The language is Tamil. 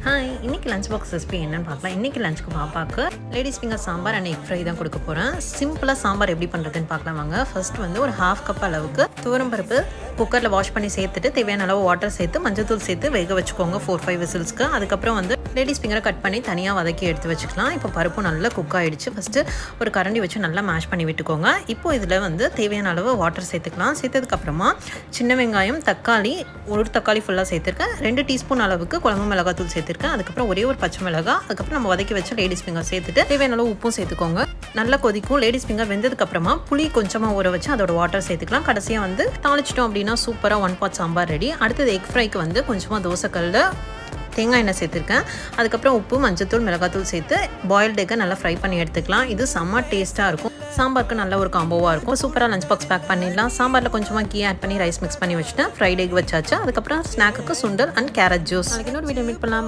ஹாய், இன்றைக்கி லஞ்ச் பாக்ஸ் ரெசிபி என்னென்னு பார்க்கலாம். இன்றைக்கி லஞ்சுக்கு பாப்பாவுக்கு ladies finger sambar and egg fry தான் கொடுக்க போகிறேன். சிம்பிளாக சாம்பார் எப்படி பண்ணுறதுன்னு பார்க்கலாம் வாங்க. ஃபர்ஸ்ட் வந்து ஒரு 1/2 கப் அளவுக்கு துவரம்பருப்பு குக்கரில் வாஷ் பண்ணி சேர்த்துட்டு தேவையான அளவு வாட்டர் சேர்த்து மஞ்சத்தூள் சேர்த்து வேக வச்சுக்கோங்க 4-5 விசில்ஸ்க்கு. அதுக்கப்புறம் வந்து லேடிஸ் ஃபிங்கரை கட் பண்ணி தனியாக வதக்கி எடுத்து வச்சுக்கலாம். இப்போ பருப்பு நல்லா குக் ஆகிடுச்சு. ஃபஸ்ட்டு ஒரு கரண்டி வச்சு நல்லா மேஷ் பண்ணி விட்டுக்கோங்க. இப்போ இதில் வந்து தேவையான அளவு வாட்டர் சேர்த்துக்கலாம். சேர்த்ததுக்கப்புறமா சின்ன வெங்காயம், தக்காளி, ஒரு தக்காளி ஃபுல்லாக சேர்த்துருக்கேன். 2 டீஸ்பூன் அளவுக்கு குழம்பு மிளகாத்தூள் சேர்த்துருக்கேன். அதுக்கப்புறம் ஒரே ஒரு பச்சை மிளகாய், அதுக்கப்புறம் நம்ம வதக்கி வச்ச லேடிஸ் ஃபிங்கர் சேர்த்துட்டு தேவையான அளவு உப்பும் சேர்த்துக்கோங்க. நல்லா கொதிக்கும். லேடிஸ் ஃபிங்கர் வெந்ததுக்கப்புறமா புளி கொஞ்சமாக ஊற வச்சு அதோட வாட்டர் சேர்த்துக்கலாம். கடைசியாக வந்து தாளிச்சிட்டோம் அப்படின்னா சூப்பராக 1 பாட் சாம்பார் ரெடி. அடுத்தது எக் ஃப்ரைக்கு வந்து கொஞ்சமாக தோசைக்கல்ல தேங்காய் எண்ணெய் சேர்த்துருக்கேன். அதுக்கப்புறம் உப்பு, மஞ்சத்தூள், மிளகாத்தூள் சேர்த்து பாயில்டு எக்கை நல்லா ஃப்ரை பண்ணி எடுத்துக்கலாம். இது செம்ம டேஸ்ட்டாக இருக்கும். சாம்பாருக்கு நல்ல ஒரு காம்போவாக இருக்கும். சூப்பராக லஞ்ச் பாக்ஸ் பேக் பண்ணிடலாம். சாம்பாரில் கொஞ்சமாக கீ ஆட் பண்ணி ரைஸ் மிக்ஸ் பண்ணி வச்சுட்டேன். ஃப்ரைட் எக் வச்சாச்சு. அதுக்கப்புறம் ஸ்நாக்குக்கு சுண்டல் அண்ட் கேரட் ஜூஸ். இன்னொரு வீடியோ மீட் பண்ணலாம்.